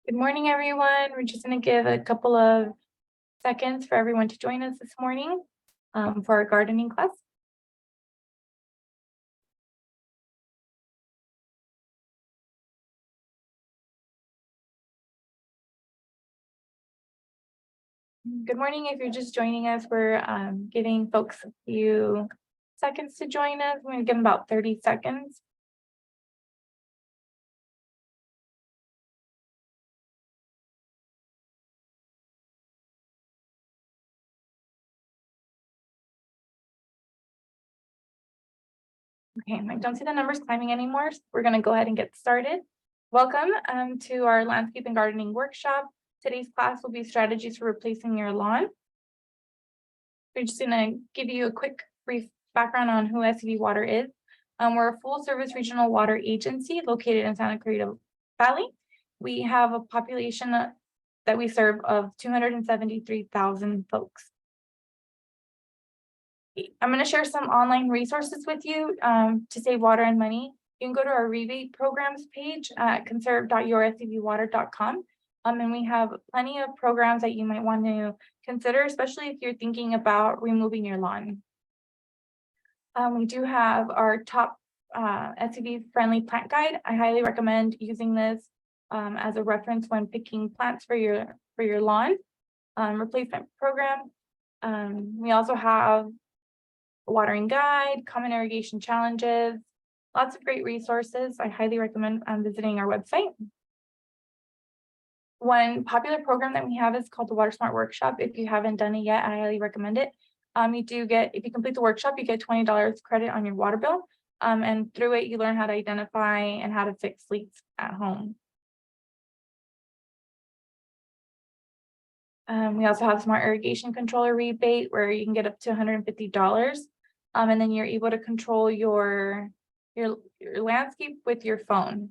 Good morning, everyone. We're just going to give a couple of seconds for everyone to join us this morning for our gardening class. Good morning. If you're just joining us, we're giving folks a few seconds to join us. We're going to give them about 30 seconds. Okay, I don't see the numbers climbing anymore, so we're going to go ahead and get started. Welcome to our landscape and gardening workshop. Today's class will be strategies for replacing your lawn. We're just going to give you a quick brief background on who SCV Water is. We're a full service regional water agency located in Santa Clarita Valley. We have a population that we serve of 273,000 folks. I'm going to share some online resources with you to save water and money. You can go to our rebate programs page at conserve.yourscvwater.com. And we have plenty of programs that you might want to consider, especially if you're thinking about removing your lawn. We do have our top SCV friendly plant guide. I highly recommend using this as a reference when picking plants for your lawn replacement program. We also have a watering guide, common irrigation challenges, lots of great resources. I highly recommend visiting our website. One popular program that we have is called the WaterSMART Workshop. If you haven't done it yet, I highly recommend it. You do get, if you complete the workshop, you get $20 credit on your water bill. And through it, you learn how to identify and how to fix leaks at home. We also have smart irrigation controller rebate where you can get up to $150. And then you're able to control your landscape with your phone.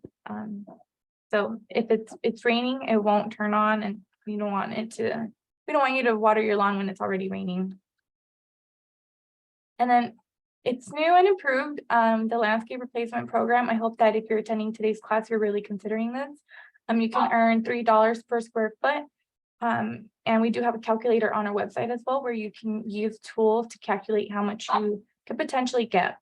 So if it's raining, it won't turn on, and we don't want you to water your lawn when it's already raining. And then it's new and improved, the landscape replacement program. I hope that if you're attending today's class, you're really considering this. You can earn $3 per square foot. And we do have a calculator on our website as well, where you can use tools to calculate how much you could potentially get.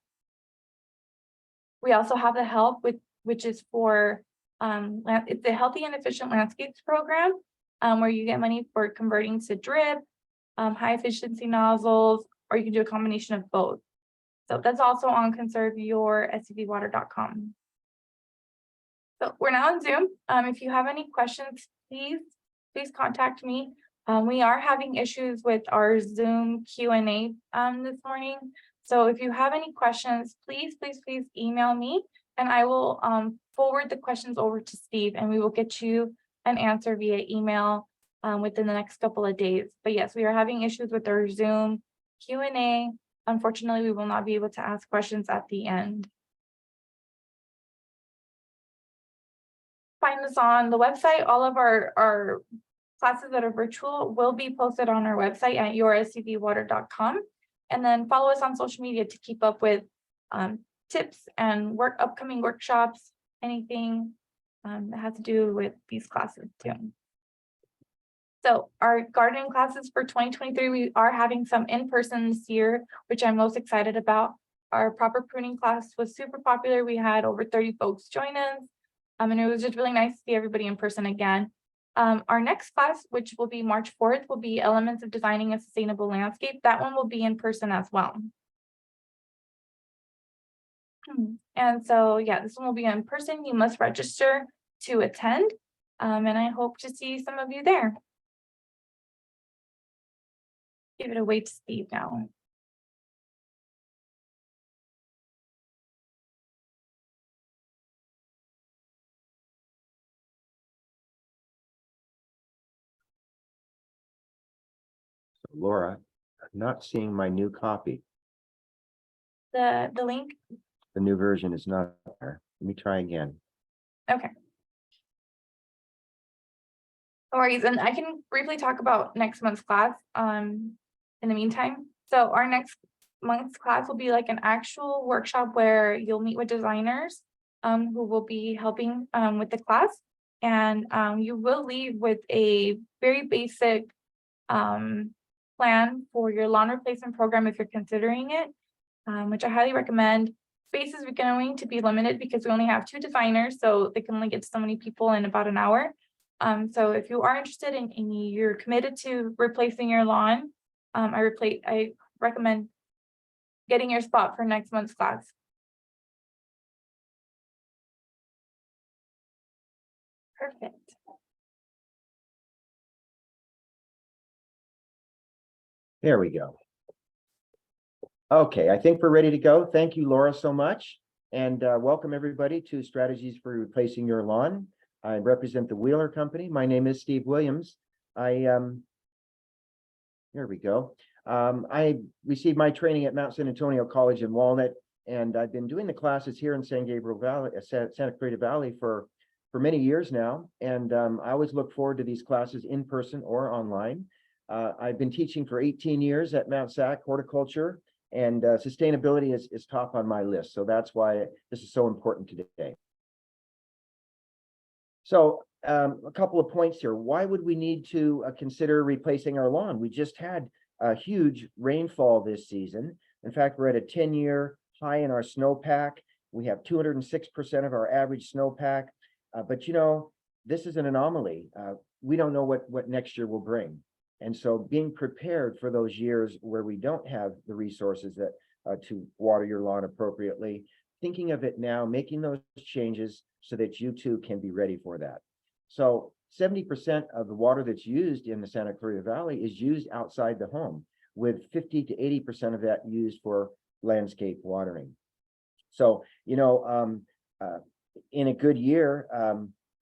We also have the help which is for it's a healthy and efficient landscapes program, where you get money for converting to drip, high efficiency nozzles, or you can do a combination of both. So that's also on conserveyourscvwater.com. So we're now on Zoom. If you have any questions, please contact me. We are having issues with our Zoom Q&A this morning. So if you have any questions, please email me, and I will forward the questions over to Steve, and we will get you an answer via email within the next couple of days. But yes, we are having issues with our Zoom Q&A. Unfortunately, we will not be able to ask questions at the end. Find us on the website. All of our classes that are virtual will be posted on our website at yourscvwater.com. And then follow us on social media to keep up with tips and upcoming workshops, anything that has to do with these classes too. So our gardening classes for 2023, we are having some in person this year, which I'm most excited about. Our proper pruning class was super popular. We had over 30 folks join us. And it was just really nice to see everybody in person again. Our next class, which will be March 4th, will be Elements of Designing a Sustainable Landscape. That one will be in person as well. And so, yeah, this one will be in person. You must register to attend. And I hope to see some of you there. Give it away to Steve now. Laura, I'm not seeing my new copy. The link. The new version is not there. Let me try again. Okay. No worries, and I can briefly talk about next month's class in the meantime. So our next month's class will be like an actual workshop where you'll meet with designers who will be helping with the class. and you will leave with a very basic plan for your lawn replacement program if you're considering it, which I highly recommend. Spaces are going to be limited because we only have 2 designers, so they can only get to so many people in about an hour. So if you are interested in you're committed to replacing your lawn, I recommend getting your spot for next month's class. Perfect. There we go. Okay, I think we're ready to go. Thank you, Laura, so much. And welcome everybody to Strategies for Replacing Your Lawn. I represent the Wheeler Company. My name is Steve Williams. Here we go. I received my training at Mount San Antonio College in Walnut, and I've been doing the classes here in San Gabriel Valley, Santa Clarita Valley for many years now. And I always look forward to these classes in person or online. I've been teaching for 18 years at Mount Sac horticulture, and sustainability is top on my list. So that's why this is so important today. So a couple of points here. Why would we need to consider replacing our lawn? We just had a huge rainfall this season. In fact, we're at a 10-year high in our snowpack. We have 206% of our average snowpack. But you know, this is an anomaly. We don't know what next year will bring. And so being prepared for those years where we don't have the resources that to water your lawn appropriately, thinking of it now, making those changes so that you too can be ready for that. So 70% of the water that's used in the Santa Clarita Valley is used outside the home, with 50 to 80% of that used for landscape watering. So, you know, in a good year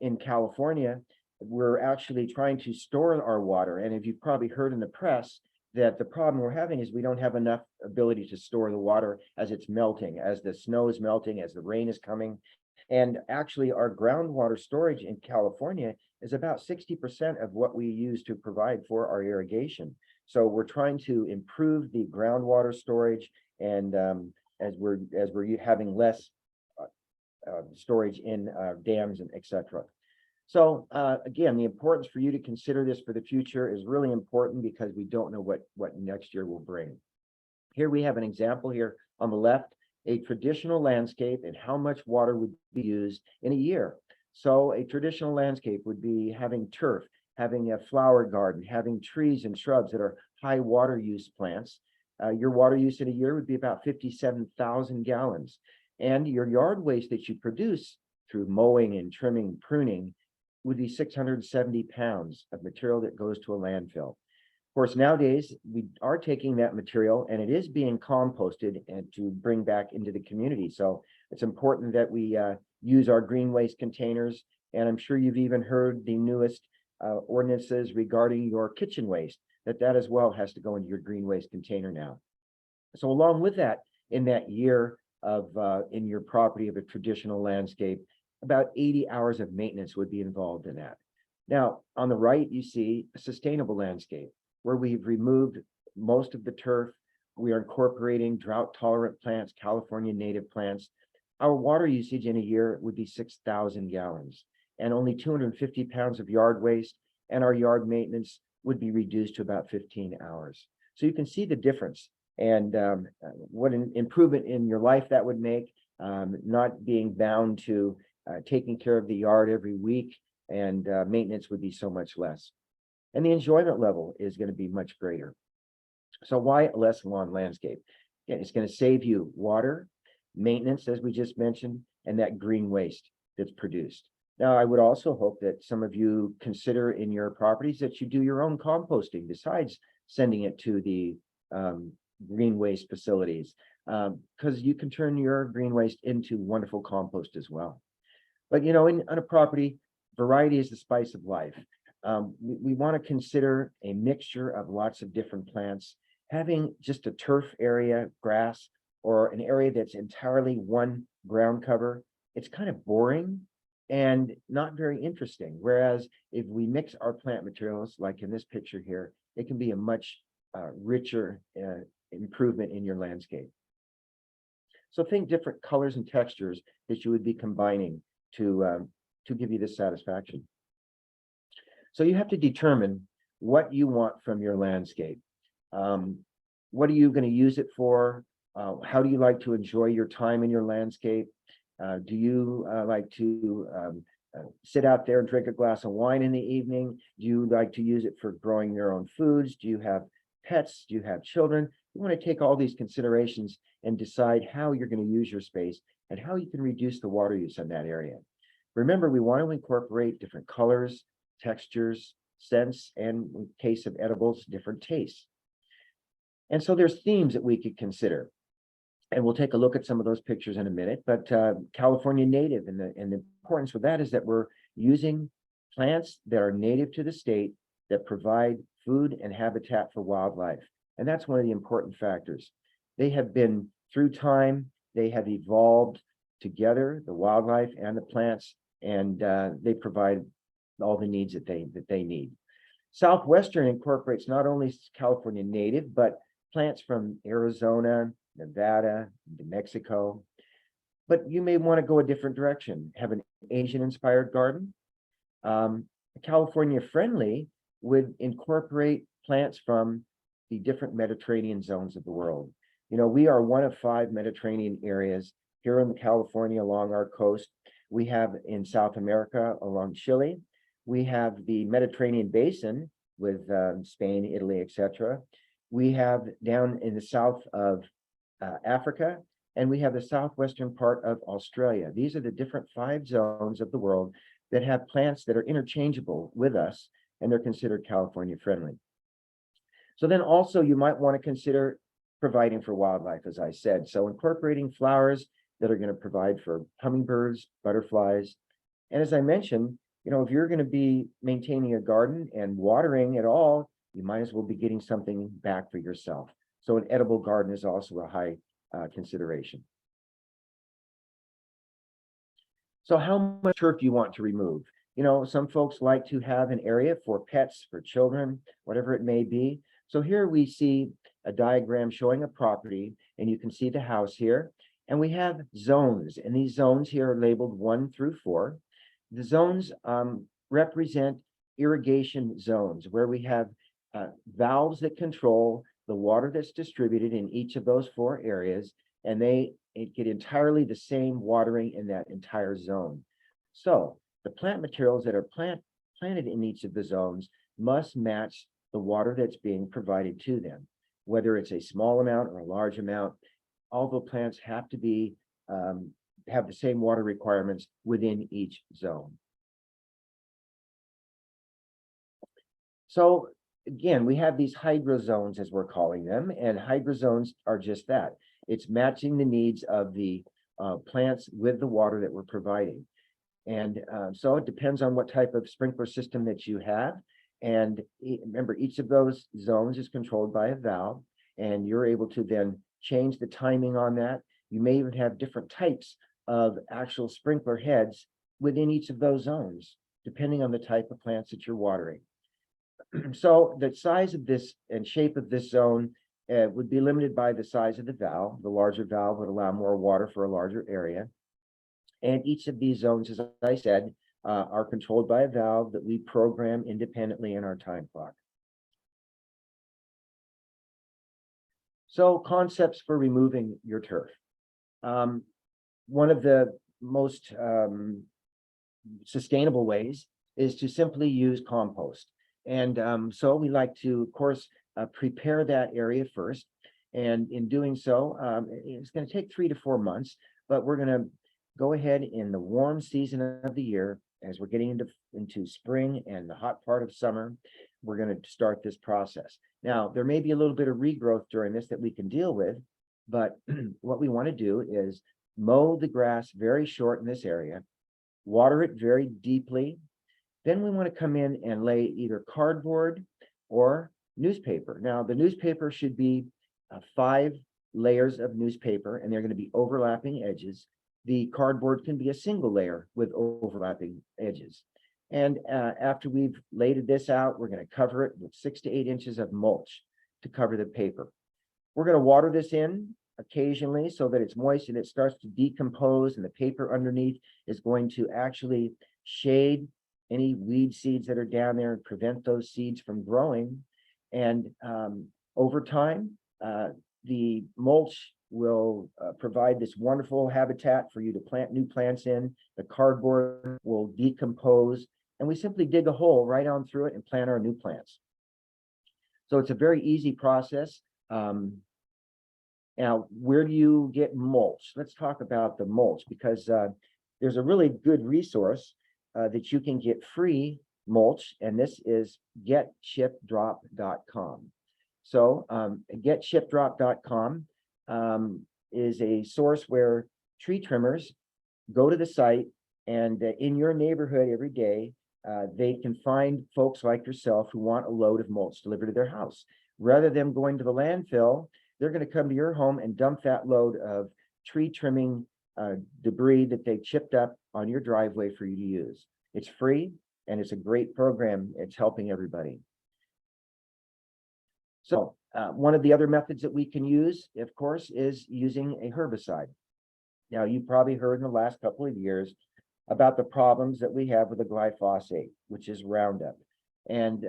in California, we're actually trying to store our water. And if you've probably heard in the press that the problem we're having is we don't have enough ability to store the water as it's melting, as the snow is melting, as the rain is coming. And actually our groundwater storage in California is about 60% of what we use to provide for our irrigation. So we're trying to improve the groundwater storage, and as we're having less storage in dams and etc. So again, the importance for you to consider this for the future is really important, because we don't know what next year will bring. Here we have an example here on the left, a traditional landscape and how much water would be used in a year. So a traditional landscape would be having turf, having a flower garden, having trees and shrubs that are high water use plants. Your water use in a year would be about 57,000 gallons. And your yard waste that you produce through mowing and trimming, pruning, would be 670 pounds of material that goes to a landfill. Of course, nowadays we are taking that material and it is being composted and to bring back into the community. So it's important that we use our green waste containers. And I'm sure you've even heard the newest ordinances regarding your kitchen waste, that as well has to go into your green waste container now. So along with that, in that year of in your property of a traditional landscape, about 80 hours of maintenance would be involved in that. Now, on the right, you see a sustainable landscape where we've removed most of the turf. We are incorporating drought-tolerant plants, California native plants. Our water usage in a year would be 6,000 gallons and only 250 pounds of yard waste, and our yard maintenance would be reduced to about 15 hours. So you can see the difference and what an improvement in your life that would make, not being bound to taking care of the yard every week, and maintenance would be so much less. And the enjoyment level is going to be much greater. So why less lawn landscape? Again, it's going to save you water, maintenance, as we just mentioned, and that green waste that's produced. Now, I would also hope that some of you consider in your properties that you do your own composting besides sending it to the green waste facilities, because you can turn your green waste into wonderful compost as well. But you know, on a property, variety is the spice of life. We want to consider a mixture of lots of different plants. Having just a turf area, grass, or an area that's entirely one ground cover, it's kind of boring and not very interesting. Whereas if we mix our plant materials, like in this picture here, it can be a much richer improvement in your landscape. So think different colors and textures that you would be combining to to give you this satisfaction. So you have to determine what you want from your landscape. What are you going to use it for? How do you like to enjoy your time in your landscape? Do you like to sit out there and drink a glass of wine in the evening? Do you like to use it for growing your own foods? Do you have pets? Do you have children? You want to take all these considerations and decide how you're going to use your space and how you can reduce the water use in that area. Remember, we want to incorporate different colors, textures, scents, and in case of edibles, different tastes. And so there's themes that we could consider. And we'll take a look at some of those pictures in a minute, but California native, and the importance with that is that we're using plants that are native to the state that provide food and habitat for wildlife. And that's one of the important factors. They have been through time, they have evolved together, the wildlife and the plants, and they provide all the needs that they need. Southwestern incorporates not only California native, but plants from Arizona, Nevada, New Mexico. But you may want to go a different direction, have an Asian-inspired garden. California friendly would incorporate plants from the different Mediterranean zones of the world. You know, we are one of 5 Mediterranean areas here in California along our coast. We have in South America along Chile. We have the Mediterranean basin with Spain, Italy, etc. We have down in the south of Africa, and we have the southwestern part of Australia. These are the different 5 zones of the world that have plants that are interchangeable with us, and they're considered California friendly. So then also you might want to consider providing for wildlife, as I said. So incorporating flowers that are going to provide for hummingbirds, butterflies. And as I mentioned, you know, if you're going to be maintaining a garden and watering at all, you might as well be getting something back for yourself. So an edible garden is also a high consideration. So how much turf do you want to remove? You know, some folks like to have an area for pets, for children, whatever it may be. So here we see a diagram showing a property, and you can see the house here. And we have zones, and these zones here are labeled 1 through 4. The zones represent irrigation zones where we have valves that control the water that's distributed in each of those 4 areas, and they get entirely the same watering in that entire zone. So the plant materials that are planted in each of the zones must match the water that's being provided to them, whether it's a small amount or a large amount. All the plants have to be have the same water requirements within each zone. So again, we have these hydrozones, as we're calling them, and hydrozones are just that. It's matching the needs of the plants with the water that we're providing. And so it depends on what type of sprinkler system that you have. And remember, each of those zones is controlled by a valve, and you're able to then change the timing on that. You may even have different types of actual sprinkler heads within each of those zones, depending on the type of plants that you're watering. So the size of this and shape of this zone would be limited by the size of the valve. The larger valve would allow more water for a larger area. And each of these zones, as I said, are controlled by a valve that we program independently in our time clock. So concepts for removing your turf. One of the most sustainable ways is to simply use compost. And so we like to, of course, prepare that area first. And in doing so, it's going to take 3 to 4 months, but we're going to go ahead in the warm season of the year, as we're getting into spring and the hot part of summer, we're going to start this process. Now, there may be a little bit of regrowth during this that we can deal with, but what we want to do is mow the grass very short in this area, water it very deeply. Then we want to come in and lay either cardboard or newspaper. Now, the newspaper should be 5 layers of newspaper, and they're going to be overlapping edges. The cardboard can be a single layer with overlapping edges. And after we've laid this out, we're going to cover it with 6 to 8 inches of mulch to cover the paper. We're going to water this in occasionally so that it's moist and it starts to decompose, and the paper underneath is going to actually shade any weed seeds that are down there and prevent those seeds from growing. And over time, the mulch will provide this wonderful habitat for you to plant new plants in. The cardboard will decompose, and we simply dig a hole right on through it and plant our new plants. So it's a very easy process. Now, where do you get mulch? Let's talk about the mulch, because there's a really good resource that you can get free mulch, and this is getshipdrop.com. So getshipdrop.com is a source where tree trimmers go to the site, and in your neighborhood every day, they can find folks like yourself who want a load of mulch delivered to their house. Rather than going to the landfill, they're going to come to your home and dump that load of tree trimming debris that they chipped up on your driveway for you to use. It's free, and it's a great program. It's helping everybody. So one of the other methods that we can use, of course, is using a herbicide. Now, you probably heard in the last couple of years about the problems that we have with the glyphosate, which is Roundup. And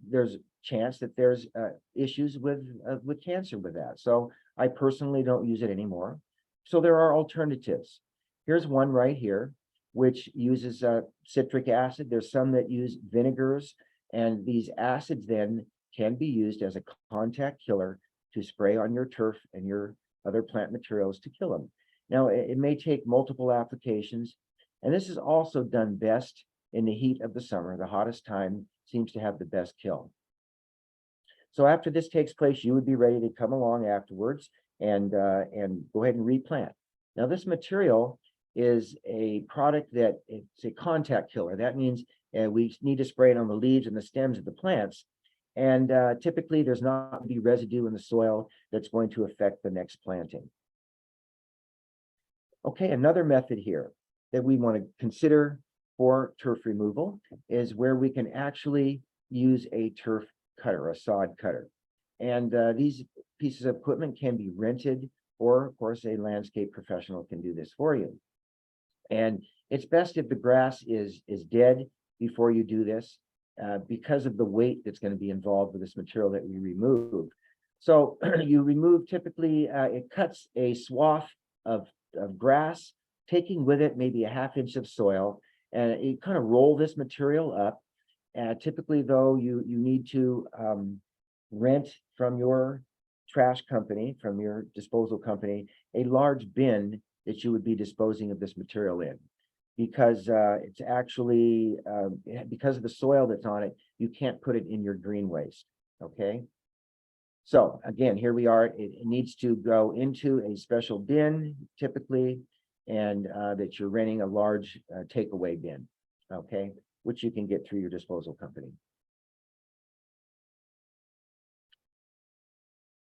there's a chance that there's issues with cancer with that. So I personally don't use it anymore. So there are alternatives. Here's one right here, which uses citric acid. There's some that use vinegars, and these acids then can be used as a contact killer to spray on your turf and your other plant materials to kill them. Now, it may take multiple applications, and this is also done best in the heat of the summer. The hottest time seems to have the best kill. So after this takes place, you would be ready to come along afterwards and go ahead and replant. Now, this material is a product that it's a contact killer. That means we need to spray it on the leaves and the stems of the plants. And typically there's not going to be residue in the soil that's going to affect the next planting. Okay, another method here that we want to consider for turf removal is where we can actually use a turf cutter, a sod cutter. And these pieces of equipment can be rented, or of course a landscape professional can do this for you. And it's best if the grass is dead before you do this, because of the weight that's going to be involved with this material that we remove. So you remove, typically it cuts a swath of grass, taking with it maybe a ½ inch of soil, and you kind of roll this material up. Typically though, you need to rent from your trash company, from your disposal company, a large bin that you would be disposing of this material in. Because it's actually, because of the soil that's on it, you can't put it in your green waste, okay? So again, here we are. It needs to go into a special bin, typically, and that you're renting a large takeaway bin, okay? Which you can get through your disposal company.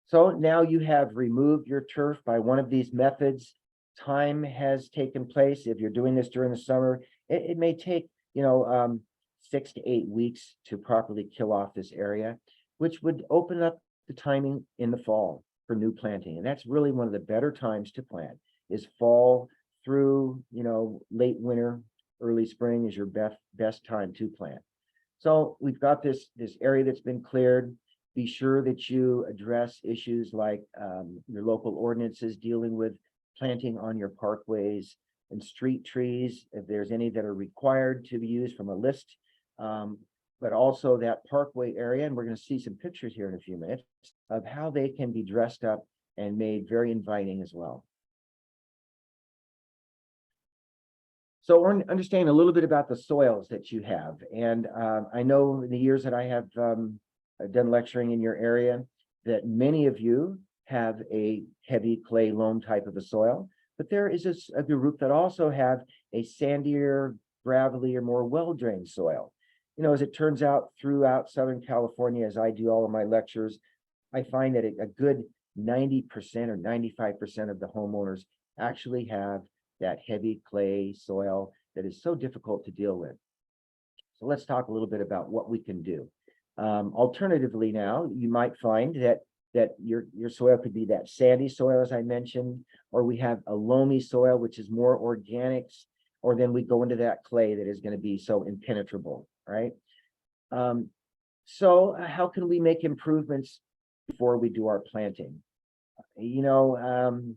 So now you have removed your turf by one of these methods. Time has taken place. If you're doing this during the summer, it may take 6 to 8 weeks to properly kill off this area, which would open up the timing in the fall for new planting. And that's really one of the better times to plant, is fall through late winter, early spring is your best time to plant. So we've got this area that's been cleared. Be sure that you address issues like your local ordinances dealing with planting on your parkways and street trees, if there's any that are required to be used from a list, but also that parkway area. And we're going to see some pictures here in a few minutes of how they can be dressed up and made very inviting as well. So we're understanding a little bit about the soils that you have. And I know in the years that I have done lecturing in your area that many of you have a heavy clay loam type of a soil, but there is a group that also have a sandier, gravelly, or more well-drained soil. As it turns out throughout Southern California, as I do all of my lectures, I find that a good 90% or 95% of the homeowners actually have that heavy clay soil that is so difficult to deal with. So let's talk a little bit about what we can do. Alternatively now, you might find that that your soil could be that sandy soil, as I mentioned, or we have a loamy soil, which is more organics, or then we go into that clay that is going to be so impenetrable, right? So how can we make improvements before we do our planting? You know,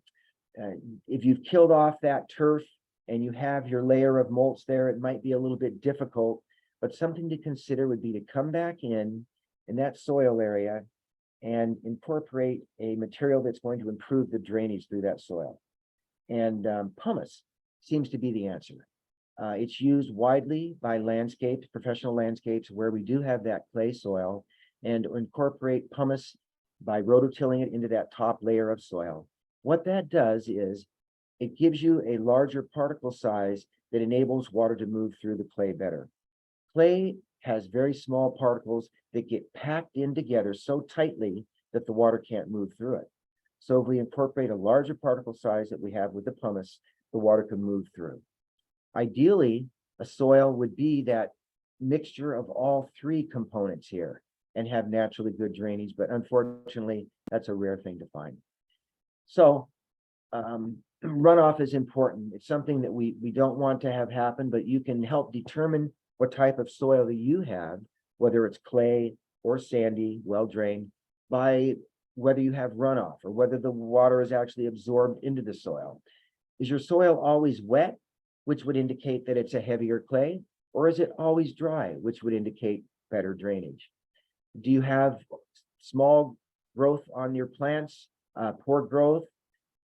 if you've killed off that turf and you have your layer of mulch there, it might be a little bit difficult, but something to consider would be to come back in that soil area and incorporate a material that's going to improve the drainage through that soil. And pumice seems to be the answer. It's used widely by landscapes, professional landscapes, where we do have that clay soil, and incorporate pumice by rototilling it into that top layer of soil. What that does is it gives you a larger particle size that enables water to move through the clay better. Clay has very small particles that get packed in together so tightly that the water can't move through it. So if we incorporate a larger particle size that we have with the pumice, the water can move through. Ideally, a soil would be that mixture of all three components here and have naturally good drainage, but unfortunately, that's a rare thing to find. So runoff is important. It's something that we don't want to have happen, but you can help determine what type of soil that you have, whether it's clay or sandy, well drained, by whether you have runoff or whether the water is actually absorbed into the soil. Is your soil always wet, which would indicate that it's a heavier clay, or is it always dry, which would indicate better drainage? Do you have small growth on your plants, poor growth?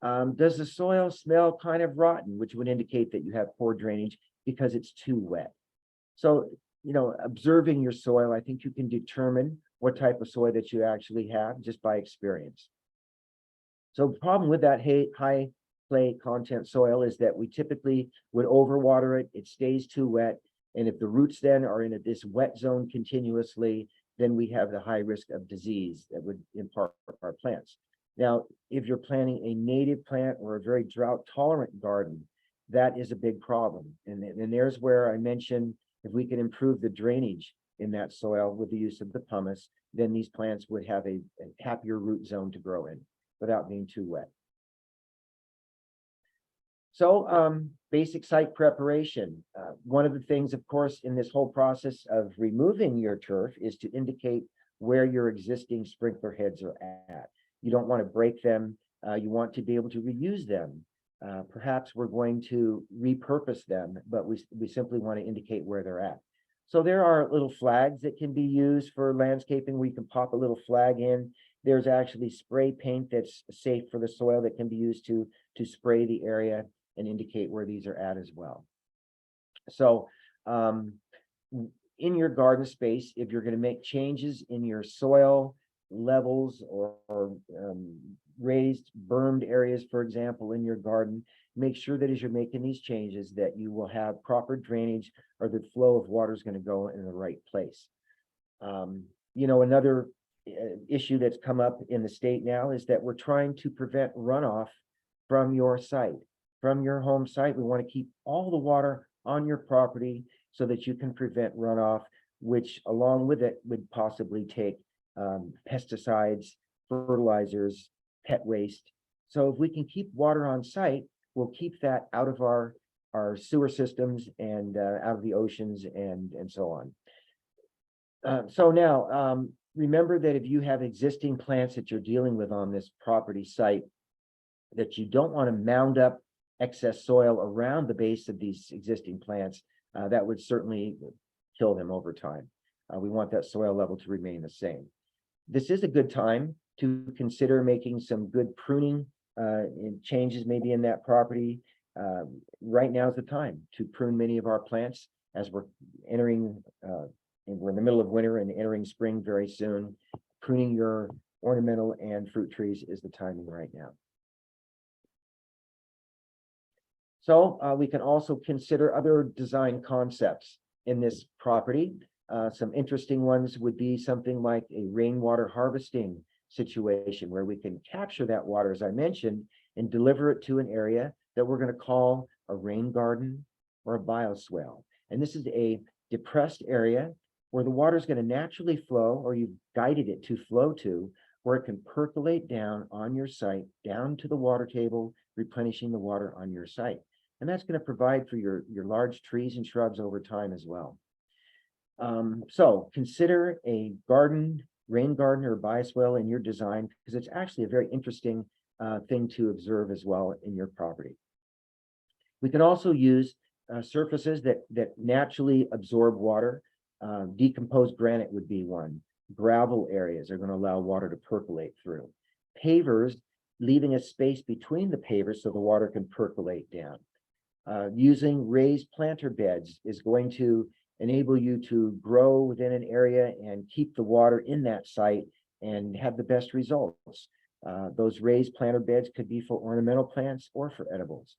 Does the soil smell kind of rotten, which would indicate that you have poor drainage because it's too wet? So, you know, observing your soil, I think you can determine what type of soil that you actually have just by experience. So the problem with that high clay content soil is that we typically would overwater it, it stays too wet, and if the roots then are in this wet zone continuously, then we have the high risk of disease that would impart our plants. Now, if you're planting a native plant or a very drought tolerant garden, that is a big problem. And there's where I mentioned if we can improve the drainage in that soil with the use of the pumice, then these plants would have a happier root zone to grow in without being too wet. So basic site preparation. One of the things, of course, in this whole process of removing your turf is to indicate where your existing sprinkler heads are at. You don't want to break them. You want to be able to reuse them. Perhaps we're going to repurpose them, but we simply want to indicate where they're at. So there are little flags that can be used for landscaping. We can pop a little flag in. There's actually spray paint that's safe for the soil that can be used to spray the area and indicate where these are at as well. So in your garden space, if you're going to make changes in your soil levels or raised bermed areas, for example, in your garden, make sure that as you're making these changes that you will have proper drainage or the flow of water is going to go in the right place. You know, another issue that's come up in the state now is that we're trying to prevent runoff from your site, from your home site. We want to keep all the water on your property so that you can prevent runoff, which along with it would possibly take pesticides, fertilizers, pet waste. So if we can keep water on site, we'll keep that out of our sewer systems and out of the oceans and so on. So now, remember that if you have existing plants that you're dealing with on this property site, that you don't want to mound up excess soil around the base of these existing plants. That would certainly kill them over time. We want that soil level to remain the same. This is a good time to consider making some good pruning changes maybe in that property. Right now is the time to prune many of our plants as we're entering, we're in the middle of winter and entering spring very soon. Pruning your ornamental and fruit trees is the timing right now. So we can also consider other design concepts in this property. Some interesting ones would be something like a rainwater harvesting situation where we can capture that water, as I mentioned, and deliver it to an area that we're going to call a rain garden or a bioswale. And this is a depressed area where the water is going to naturally flow, or you've guided it to flow to, where it can percolate down on your site, down to the water table, replenishing the water on your site. And that's going to provide for your large trees and shrubs over time as well. So consider a garden, rain garden or bioswale in your design, because it's actually a very interesting thing to observe as well in your property. We can also use surfaces that naturally absorb water. Decomposed granite would be one. Gravel areas are going to allow water to percolate through. Pavers, leaving a space between the pavers so the water can percolate down. Using raised planter beds is going to enable you to grow within an area and keep the water in that site and have the best results. Those raised planter beds could be for ornamental plants or for edibles.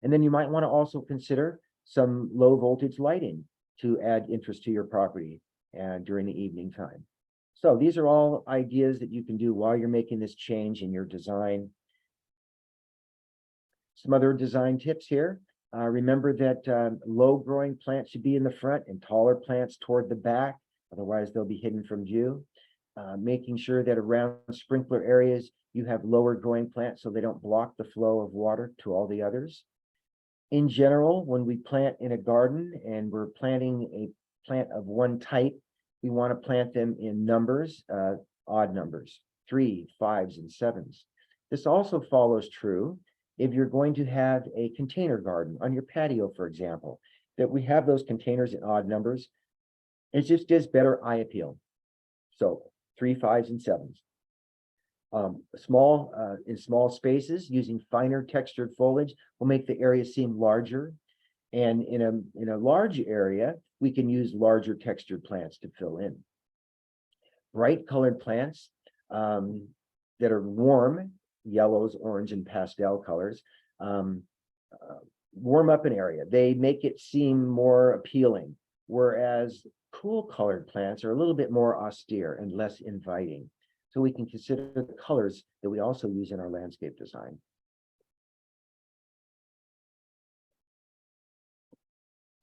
And then you might want to also consider some low voltage lighting to add interest to your property during the evening time. So these are all ideas that you can do while you're making this change in your design. Some other design tips here. Remember that low growing plants should be in the front and taller plants toward the back, otherwise they'll be hidden from view. Making sure that around sprinkler areas you have lower growing plants so they don't block the flow of water to all the others. In general, when we plant in a garden and we're planting a plant of one type, we want to plant them in numbers, odd numbers, 3, 5s, and 7s. This also follows true if you're going to have a container garden on your patio, for example, that we have those containers in odd numbers. It just gives better eye appeal. So 3, 5s, and 7s. In small spaces, using finer textured foliage will make the area seem larger. And in a large area, we can use larger textured plants to fill in. Bright colored plants that are warm, yellows, orange, and pastel colors, warm up an area. They make it seem more appealing, whereas cool colored plants are a little bit more austere and less inviting. So we can consider the colors that we also use in our landscape design.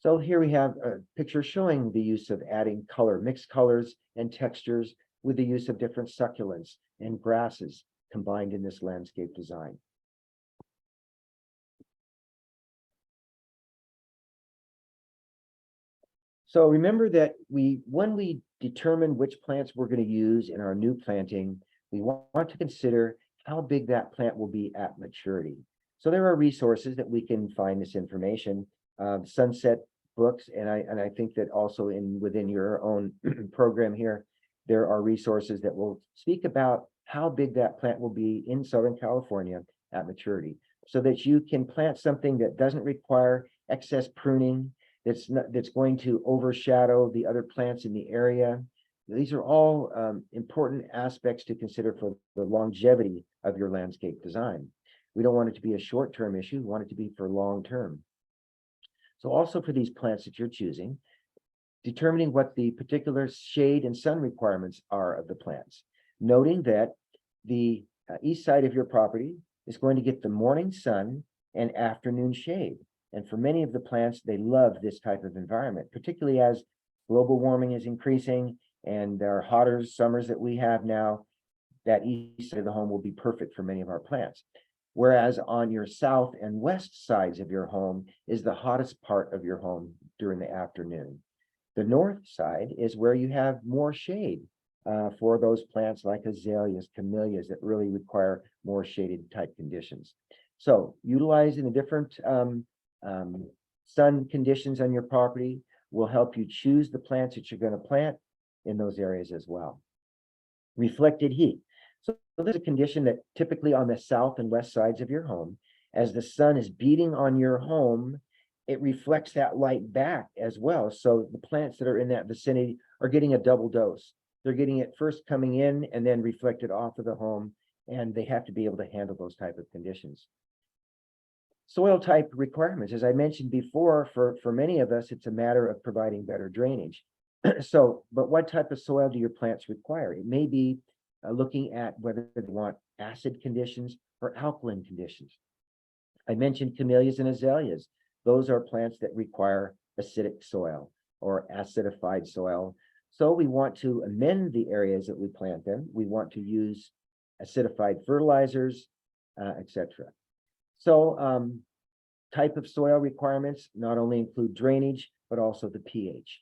So here we have a picture showing the use of adding color, mixed colors and textures with the use of different succulents and grasses combined in this landscape design. So remember that when we determine which plants we're going to use in our new planting, we want to consider how big that plant will be at maturity. So there are resources that we can find this information, Sunset books, and I think that also within your own program here, there are resources that will speak about how big that plant will be in Southern California at maturity, so that you can plant something that doesn't require excess pruning, that's going to overshadow the other plants in the area. These are all important aspects to consider for the longevity of your landscape design. We don't want it to be a short-term issue, we want it to be for long-term. So also for these plants that you're choosing, determining what the particular shade and sun requirements are of the plants, noting that the east side of your property is going to get the morning sun and afternoon shade. And for many of the plants, they love this type of environment, particularly as global warming is increasing and there are hotter summers that we have now. That east side of the home will be perfect for many of our plants. Whereas on your south and west sides of your home is the hottest part of your home during the afternoon. The north side is where you have more shade for those plants like azaleas, camellias that really require more shaded type conditions. So utilizing the different sun conditions on your property will help you choose the plants that you're going to plant in those areas as well. Reflected heat. So there's a condition that typically on the south and west sides of your home, as the sun is beating on your home, it reflects that light back as well. So the plants that are in that vicinity are getting a double dose. They're getting it first coming in and then reflected off of the home, and they have to be able to handle those type of conditions. Soil type requirements, as I mentioned before, for many of us, it's a matter of providing better drainage. But what type of soil do your plants require? It may be looking at whether they want acid conditions or alkaline conditions. I mentioned camellias and azaleas. Those are plants that require acidic soil or acidified soil. So we want to amend the areas that we plant them. We want to use acidified fertilizers, etc. So type of soil requirements not only include drainage, but also the pH.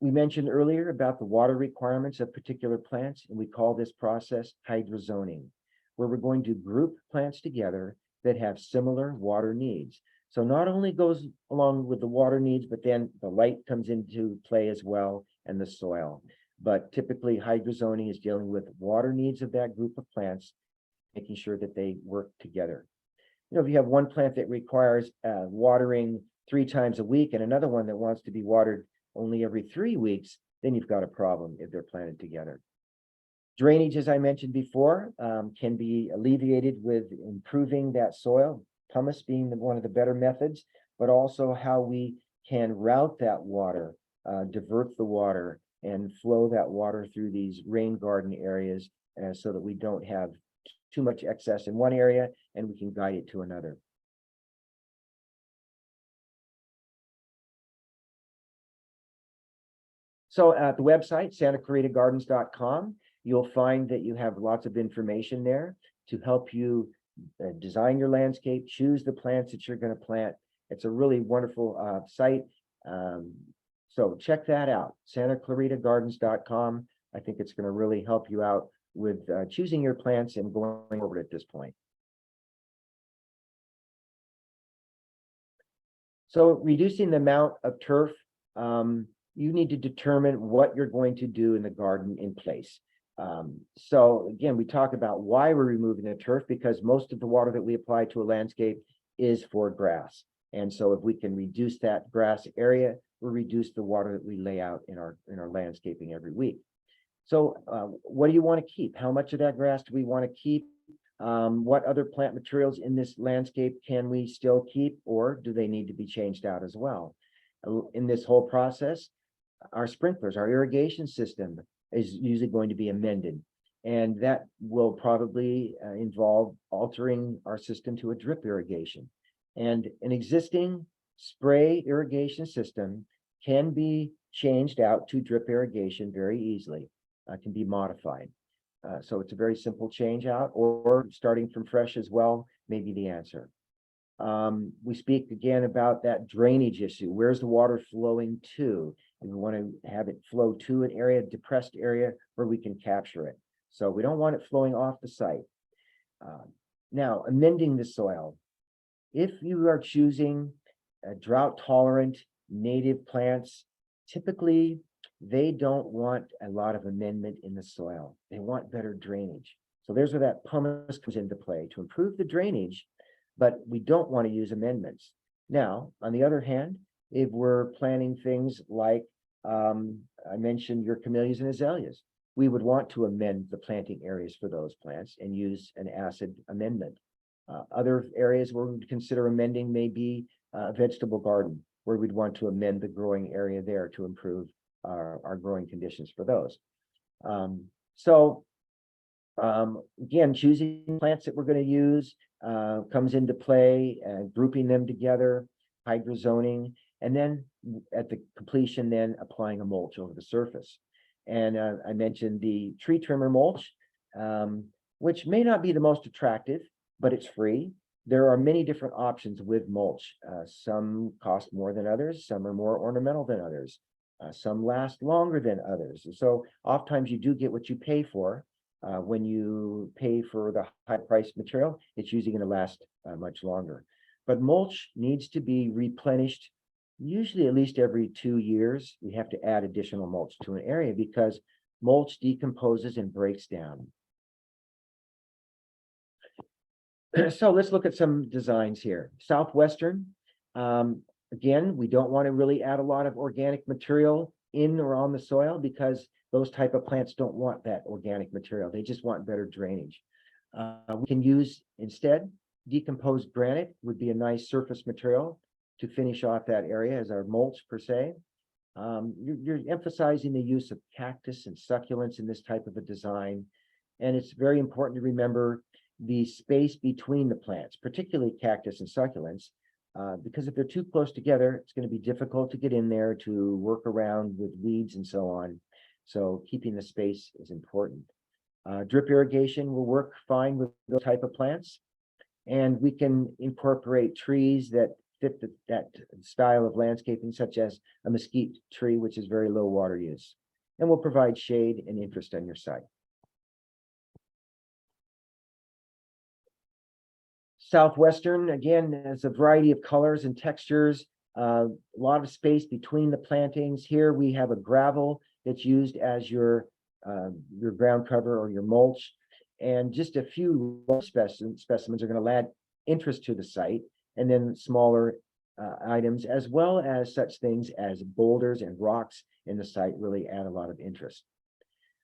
We mentioned earlier about the water requirements of particular plants, and we call this process hydrozoning, where we're going to group plants together that have similar water needs. So not only goes along with the water needs, but then the light comes into play as well, and the soil. But typically hydrozoning is dealing with water needs of that group of plants, making sure that they work together. You know, if you have one plant that requires watering 3 times a week and another one that wants to be watered only every 3 weeks, then you've got a problem if they're planted together. Drainage, as I mentioned before, can be alleviated with improving that soil, pumice being one of the better methods, but also how we can route that water, divert the water, and flow that water through these rain garden areas so that we don't have too much excess in one area and we can guide it to another. So at the website, santaclaritagardens.com, you'll find that you have lots of information there to help you design your landscape, choose the plants that you're going to plant. It's a really wonderful site. So check that out, santaclaritagardens.com. I think it's going to really help you out with choosing your plants and going forward at this point. So reducing the amount of turf, you need to determine what you're going to do in the garden in place. So again, we talk about why we're removing the turf, because most of the water that we apply to a landscape is for grass. And so if we can reduce that grass area, we'll reduce the water that we lay out in our landscaping every week. So what do you want to keep? How much of that grass do we want to keep? What other plant materials in this landscape can we still keep, or do they need to be changed out as well? In this whole process, our sprinklers, our irrigation system is usually going to be amended, and that will probably involve altering our system to a drip irrigation. And an existing spray irrigation system can be changed out to drip irrigation very easily, can be modified. So it's a very simple change out, or starting from fresh as well may be the answer. We speak again about that drainage issue. Where's the water flowing to? And we want to have it flow to an area, depressed area, where we can capture it. So we don't want it flowing off the site. Now, amending the soil. If you are choosing drought tolerant native plants, typically they don't want a lot of amendment in the soil. They want better drainage. So there's where that pumice comes into play to improve the drainage, but we don't want to use amendments. Now, on the other hand, if we're planting things like, I mentioned your camellias and azaleas, we would want to amend the planting areas for those plants and use an acid amendment. Other areas where we would consider amending may be a vegetable garden, where we'd want to amend the growing area there to improve our growing conditions for those. Again, choosing plants that we're going to use comes into play, grouping them together, hydrozoning, and then at the completion, then applying a mulch over the surface. And I mentioned the tree trimmer mulch, which may not be the most attractive, but it's free. There are many different options with mulch. Some cost more than others, some are more ornamental than others, some last longer than others. So oftentimes you do get what you pay for. When you pay for the high priced material, it's usually going to last much longer. But mulch needs to be replenished, usually at least every 2 years. We have to add additional mulch to an area because mulch decomposes and breaks down. So let's look at some designs here. Southwestern, again, we don't want to really add a lot of organic material in or on the soil because those type of plants don't want that organic material. They just want better drainage. We can use instead decomposed granite would be a nice surface material to finish off that area as our mulch per se. You're emphasizing the use of cactus and succulents in this type of a design. And it's very important to remember the space between the plants, particularly cactus and succulents. because if they're too close together, it's going to be difficult to get in there to work around with weeds and so on. So keeping the space is important. Drip irrigation will work fine with those type of plants. And we can incorporate trees that fit that style of landscaping, such as a mesquite tree, which is very low water use, and will provide shade and interest on your site. Southwestern, again, has a variety of colors and textures, a lot of space between the plantings. Here we have a gravel that's used as your ground cover or your mulch, and just a few specimens are going to add interest to the site, and then smaller items, as well as such things as boulders and rocks in the site, really add a lot of interest.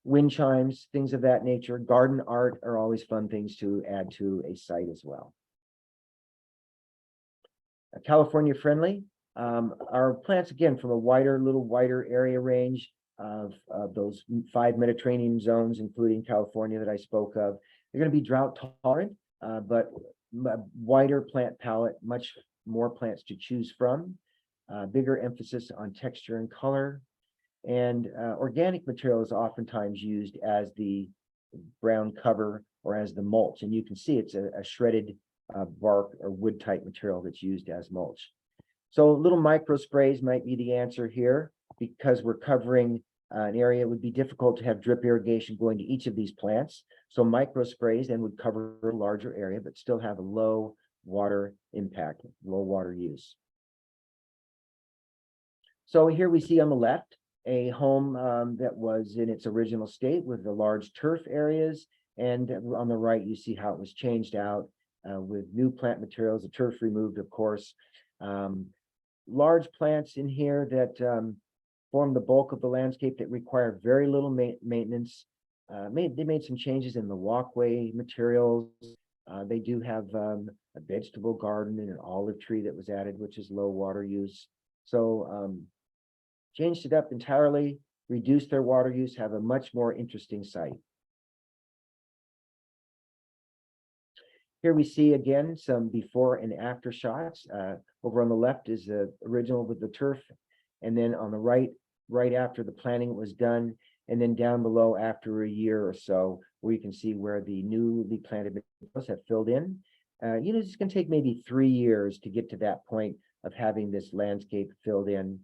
Wind chimes, things of that nature, garden art are always fun things to add to a site as well. California friendly, our plants, again, from a little wider area range of those 5 Mediterranean zones, including California that I spoke of. They're going to be drought tolerant, but wider plant palette, much more plants to choose from, bigger emphasis on texture and color, and organic material is oftentimes used as the ground cover or as the mulch. And you can see it's a shredded bark or wood type material that's used as mulch. So little micro sprays might be the answer here, because we're covering an area. It would be difficult to have drip irrigation going to each of these plants. So micro sprays then would cover a larger area, but still have a low water impact, low water use. So here we see on the left a home that was in its original state with the large turf areas, and on the right you see how it was changed out with new plant materials, the turf removed, of course. Large plants in here that form the bulk of the landscape that require very little maintenance. They made some changes in the walkway materials. They do have a vegetable garden and an olive tree that was added, which is low water use. So changed it up entirely, reduced their water use, have a much more interesting site. Here we see again some before and after shots. Over on the left is the original with the turf, and then on the right after the planting was done, and then down below after a year or so, where you can see where the newly planted materials have filled in. It's going to take maybe 3 years to get to that point of having this landscape filled in.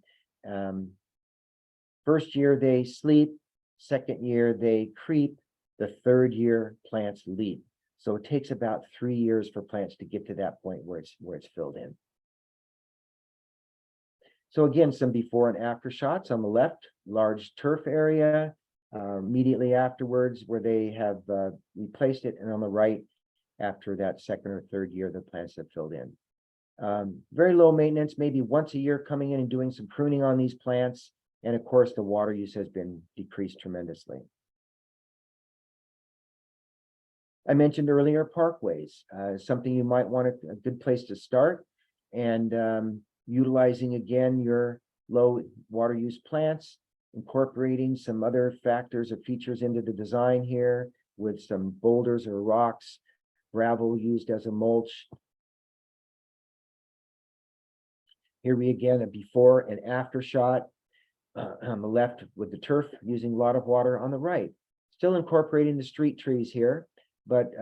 First year they sleep, second year they creep, the third year plants leap. So it takes about 3 years for plants to get to that point where it's filled in. So again, some before and after shots. On the left, large turf area, immediately afterwards where they have replaced it, and on the right, after that second or third year, the plants have filled in. Very low maintenance, maybe once a year coming in and doing some pruning on these plants. And of course, the water use has been decreased tremendously. I mentioned earlier parkways, something you might want a good place to start, and utilizing again your low water use plants, incorporating some other factors or features into the design here with some boulders or rocks, gravel used as a mulch. Here we again a before and after shot on the left with the turf using a lot of water, on the right still incorporating the street trees here, but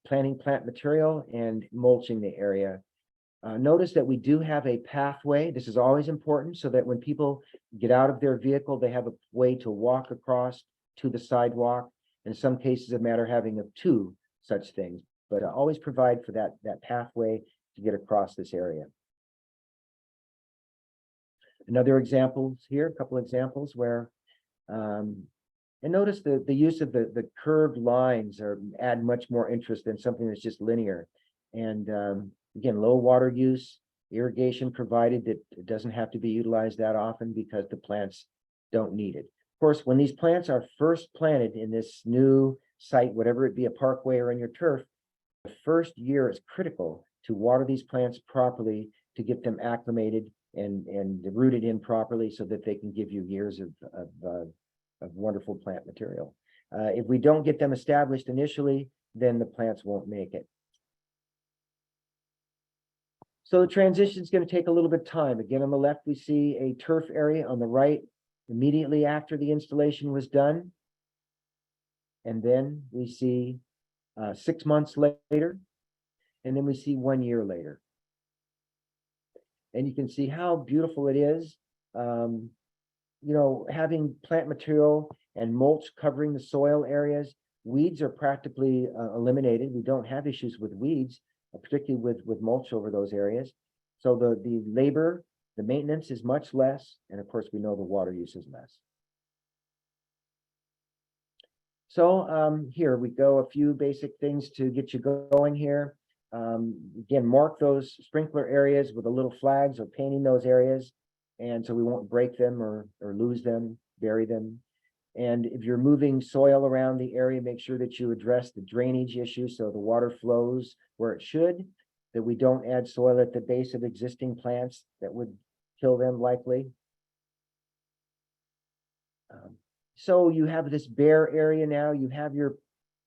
planting plant material and mulching the area. Notice that we do have a pathway. This is always important, so that when people get out of their vehicle, they have a way to walk across to the sidewalk. In some cases, a matter of having 2 such things, but always provide for that pathway to get across this area. Another example here, a couple examples where, and notice the use of the curved lines add much more interest than something that's just linear. And again, low water use, irrigation provided that it doesn't have to be utilized that often because the plants don't need it. Of course, when these plants are first planted in this new site, whatever it be, a parkway or in your turf, the first year is critical to water these plants properly, to get them acclimated and rooted in properly, so that they can give you years of wonderful plant material. If we don't get them established initially, then the plants won't make it. So the transition is going to take a little bit of time. Again, on the left, we see a turf area. On the right, immediately after the installation was done. And then we see 6 months later, and then we see 1 year later. And you can see how beautiful it is. You know, having plant material and mulch covering the soil areas, weeds are practically eliminated. We don't have issues with weeds, particularly with mulch over those areas. So the labor, the maintenance is much less, and of course we know the water use is less. So here we go, a few basic things to get you going here. Again, mark those sprinkler areas with the little flags or painting those areas, and so we won't break them or lose them, bury them. And if you're moving soil around the area, make sure that you address the drainage issue so the water flows where it should, that we don't add soil at the base of existing plants that would kill them likely. So you have this bare area now, you have your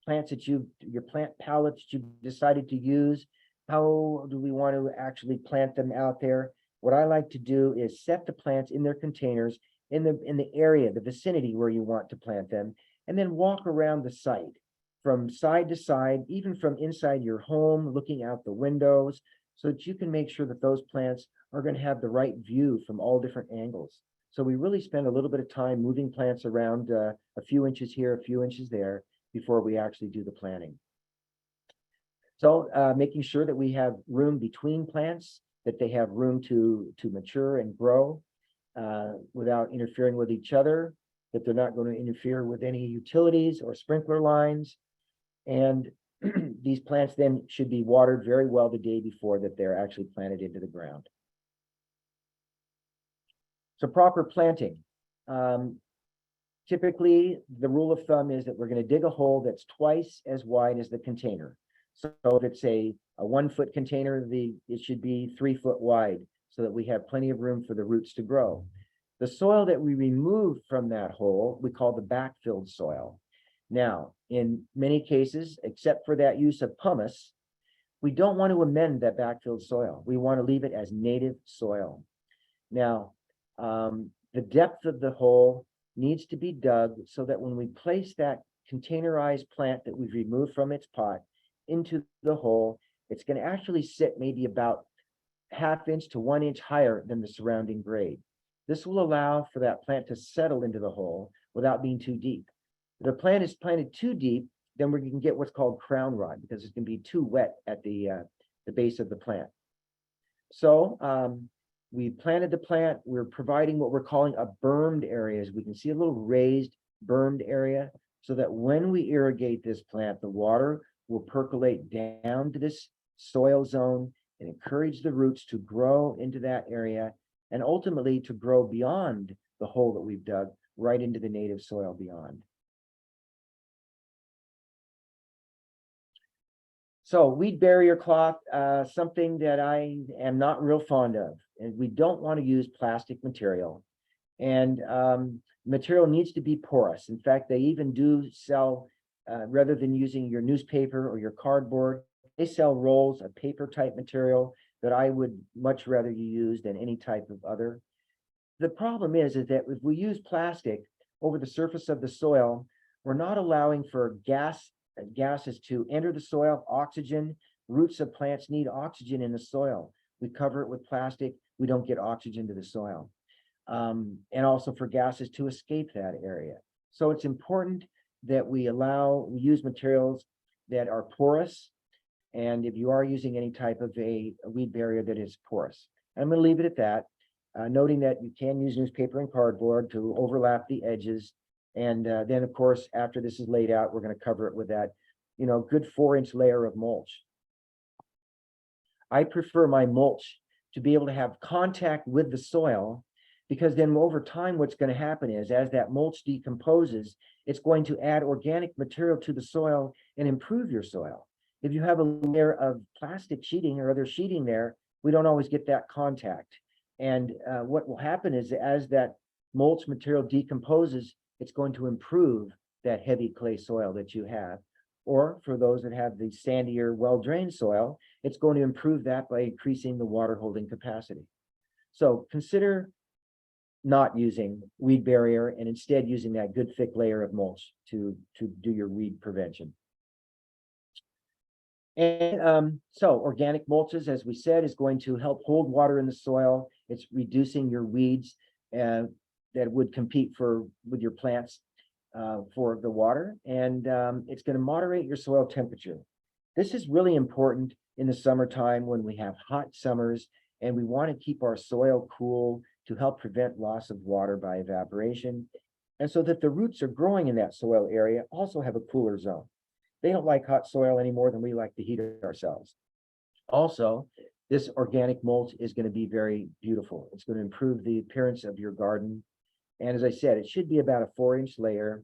plants that your plant pallets that you've decided to use. How do we want to actually plant them out there? What I like to do is set the plants in their containers in the area, the vicinity where you want to plant them, and then walk around the site from side to side, even from inside your home, looking out the windows, so that you can make sure that those plants are going to have the right view from all different angles. So we really spend a little bit of time moving plants around a few inches here, a few inches there, before we actually do the planting. So making sure that we have room between plants, that they have room to mature and grow without interfering with each other, that they're not going to interfere with any utilities or sprinkler lines. And these plants then should be watered very well the day before that they're actually planted into the ground. So proper planting. Typically, the rule of thumb is that we're going to dig a hole that's twice as wide as the container. So if it's a 1 foot container, it should be 3 foot wide so that we have plenty of room for the roots to grow. The soil that we remove from that hole, we call the backfilled soil. Now, in many cases, except for that use of pumice, we don't want to amend that backfilled soil. We want to leave it as native soil. Now, the depth of the hole needs to be dug so that when we place that containerized plant that we've removed from its pot into the hole, it's going to actually sit maybe about 1/2 inch to 1 inch higher than the surrounding grade. This will allow for that plant to settle into the hole without being too deep. If the plant is planted too deep, then we can get what's called crown rot because it's going to be too wet at the base of the plant. So we planted the plant. We're providing what we're calling a bermed area. As we can see a little raised bermed area so that when we irrigate this plant, the water will percolate down to this soil zone and encourage the roots to grow into that area and ultimately to grow beyond the hole that we've dug right into the native soil beyond. So weed barrier cloth, something that I am not real fond of, and we don't want to use plastic material. And material needs to be porous. In fact, they even do sell, rather than using your newspaper or your cardboard, they sell rolls of paper type material that I would much rather you use than any type of other. The problem is that if we use plastic over the surface of the soil, we're not allowing for gases to enter the soil, oxygen. Roots of plants need oxygen in the soil. We cover it with plastic, we don't get oxygen to the soil. And also for gases to escape that area. So it's important that we use materials that are porous. And if you are using any type of a weed barrier that is porous, I'm going to leave it at that, noting that you can use newspaper and cardboard to overlap the edges. And then, of course, after this is laid out, we're going to cover it with that, good 4-inch layer of mulch. I prefer my mulch to be able to have contact with the soil, because then over time, what's going to happen is as that mulch decomposes, it's going to add organic material to the soil and improve your soil. If you have a layer of plastic sheeting or other sheeting there, we don't always get that contact. And what will happen is as that mulch material decomposes, it's going to improve that heavy clay soil that you have. Or for those that have the sandier, well-drained soil, it's going to improve that by increasing the water holding capacity. So consider not using weed barrier and instead using that good thick layer of mulch to do your weed prevention. And so organic mulches, as we said, is going to help hold water in the soil. It's reducing your weeds that would compete with your plants for the water, and it's going to moderate your soil temperature. This is really important in the summertime when we have hot summers and we want to keep our soil cool to help prevent loss of water by evaporation, and so that the roots are growing in that soil area also have a cooler zone. They don't like hot soil any more than we like to heat it ourselves. Also, this organic mulch is going to be very beautiful. It's going to improve the appearance of your garden. And as I said, it should be about a 4-inch layer.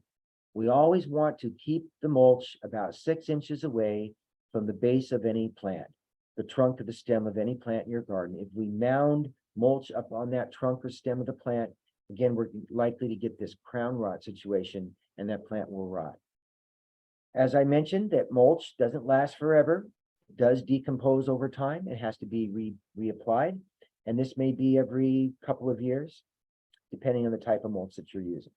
We always want to keep the mulch about 6 inches away from the base of any plant, the trunk or the stem of any plant in your garden. If we mound mulch up on that trunk or stem of the plant, again, we're likely to get this crown rot situation and that plant will rot. As I mentioned, that mulch doesn't last forever. It does decompose over time. It has to be reapplied. And this may be every couple of years, depending on the type of mulch that you're using.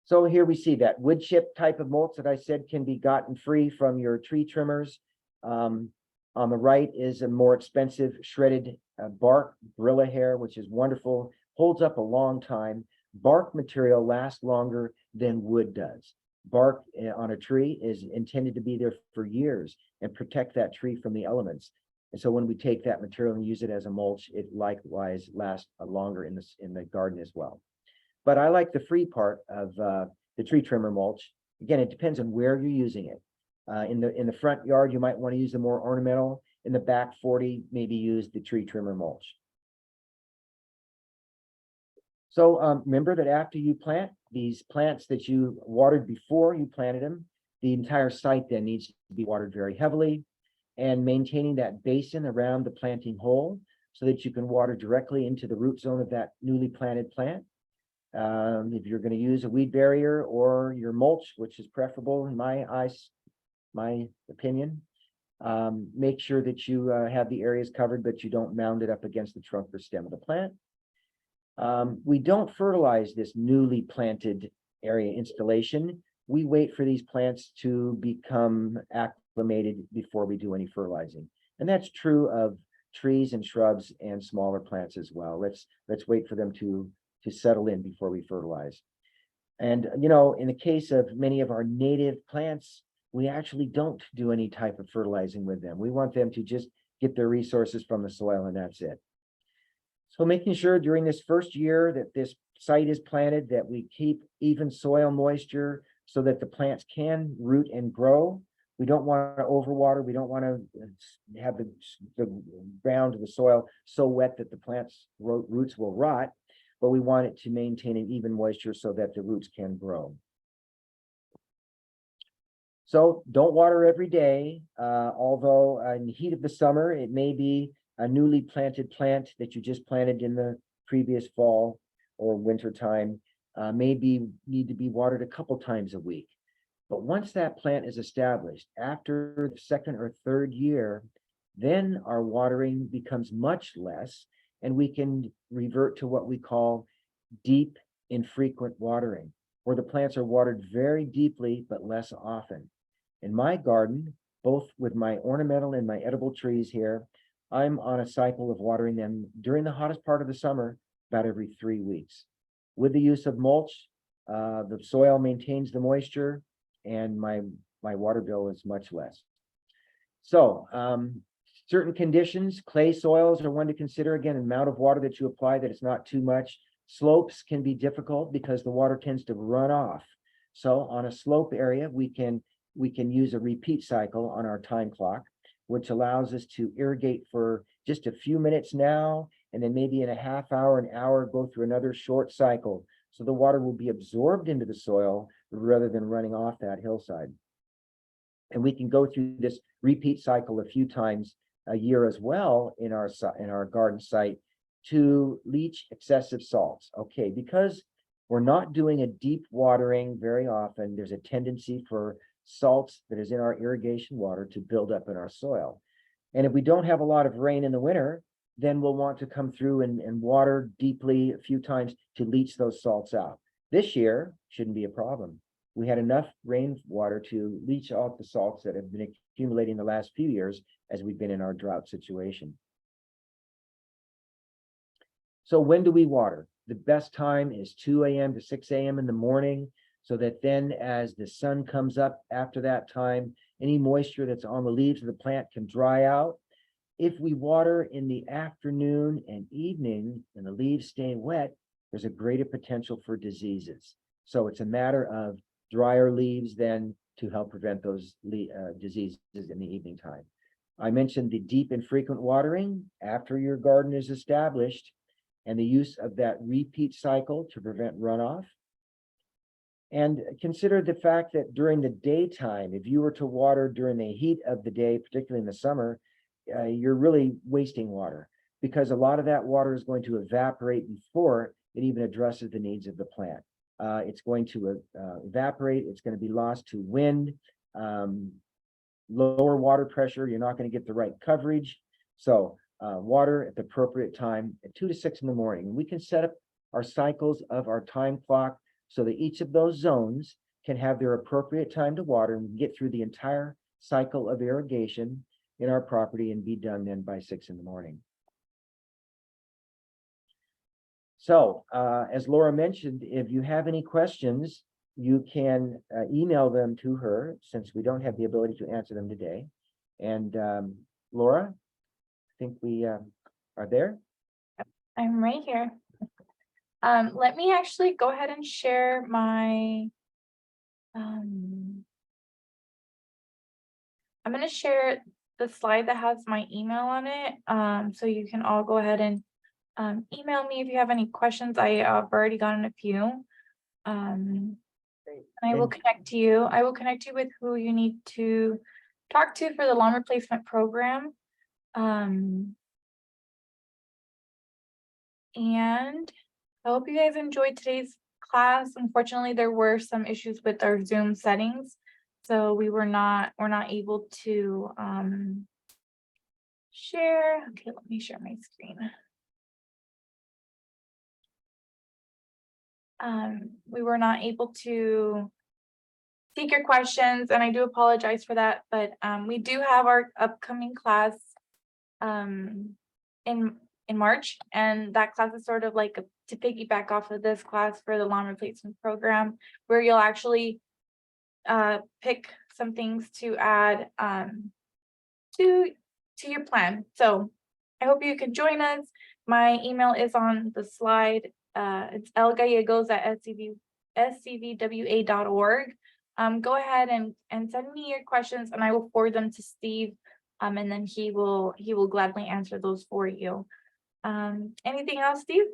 So here we see that wood chip type of mulch that I said can be gotten free from your tree trimmers. On the right is a more expensive shredded bark gorilla hair, which is wonderful, holds up a long time. Bark material lasts longer than wood does. Bark on a tree is intended to be there for years and protect that tree from the elements. And so when we take that material and use it as a mulch, it likewise lasts longer in the garden as well. But I like the free part of the tree trimmer mulch. Again, it depends on where you're using it. In the front yard, you might want to use the more ornamental. In the back 40, maybe use the tree trimmer mulch. So remember that after you plant these plants that you watered before you planted them, the entire site then needs to be watered very heavily, and maintaining that basin around the planting hole so that you can water directly into the root zone of that newly planted plant. If you're going to use a weed barrier or your mulch, which is preferable in my opinion, make sure that you have the areas covered, but you don't mound it up against the trunk or stem of the plant. We don't fertilize this newly planted area installation. We wait for these plants to become acclimated before we do any fertilizing. And that's true of trees and shrubs and smaller plants as well. Let's wait for them to settle in before we fertilize. And you know, in the case of many of our native plants, we actually don't do any type of fertilizing with them. We want them to just get their resources from the soil, and that's it. So making sure during this first year that this site is planted, that we keep even soil moisture so that the plants can root and grow. We don't want to overwater. We don't want to have the ground, the soil so wet that the plant's roots will rot, but we want it to maintain an even moisture so that the roots can grow. So don't water every day, although in the heat of the summer, it may be a newly planted plant that you just planted in the previous fall or winter time, maybe need to be watered a couple times a week. But once that plant is established, after the second or third year, then our watering becomes much less, and we can revert to what we call deep, infrequent watering, where the plants are watered very deeply but less often. In my garden, both with my ornamental and my edible trees here, I'm on a cycle of watering them during the hottest part of the summer, about every 3 weeks. With the use of mulch, the soil maintains the moisture, and my water bill is much less. So certain conditions, clay soils are one to consider. Again, amount of water that you apply, that it's not too much. Slopes can be difficult because the water tends to run off. So on a slope area, we can use a repeat cycle on our time clock, which allows us to irrigate for just a few minutes now, and then maybe in a half hour, an hour, go through another short cycle. So the water will be absorbed into the soil rather than running off that hillside. And we can go through this repeat cycle a few times a year as well in our garden site to leach excessive salts. Okay, because we're not doing a deep watering very often, there's a tendency for salts that is in our irrigation water to build up in our soil. And if we don't have a lot of rain in the winter, then we'll want to come through and water deeply a few times to leach those salts out. This year shouldn't be a problem. We had enough rainwater to leach out the salts that have been accumulating the last few years as we've been in our drought situation. So when do we water? The best time is 2 a.m. to 6 a.m. in the morning, so that then as the sun comes up after that time, any moisture that's on the leaves of the plant can dry out. If we water in the afternoon and evening and the leaves stay wet, there's a greater potential for diseases. So it's a matter of drier leaves then to help prevent those diseases in the evening time. I mentioned the deep and frequent watering after your garden is established, and the use of that repeat cycle to prevent runoff. And consider the fact that during the daytime, if you were to water during the heat of the day, particularly in the summer, you're really wasting water, because a lot of that water is going to evaporate before it even addresses the needs of the plant. It's going to evaporate, it's going to be lost to wind, lower water pressure, you're not going to get the right coverage. So water at the appropriate time at 2 to 6 in the morning. We can set up our cycles of our time clock so that each of those zones can have their appropriate time to water and get through the entire cycle of irrigation in our property and be done then by 6 in the morning. So as Laura mentioned, if you have any questions, you can email them to her, since we don't have the ability to answer them today. And Laura, I think we are there. I'm right here. Let me actually go ahead and share my, I'm going to share the slide that has my email on it. So you can all go ahead and email me if you have any questions. I've already gotten a few. And I will connect to you. I will connect you with who you need to talk to for the lawn replacement program. And I hope you guys enjoyed today's class. Unfortunately, there were some issues with our Zoom settings, so we're not able to share. Okay, let me share my screen. We were not able to take your questions, and I do apologize for that, but we do have our upcoming class in March, and that class is sort of like to piggyback off of this class for the lawn replacement program, where you'll actually pick some things to add to your plan. So I hope you can join us. My email is on the slide. It's lgallegos@scvwa.org. Go ahead and send me your questions, and I will forward them to Steve, and then he will gladly answer those for you. Anything else, Steve?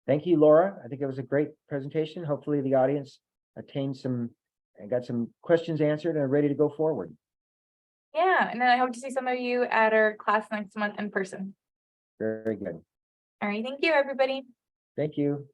Thank you, Laura. I think it was a great presentation. Hopefully the audience attained some and got some questions answered and are ready to go forward. Yeah, and then I hope to see some of you at our class next month in person. Very good. All right, thank you, everybody. Thank you.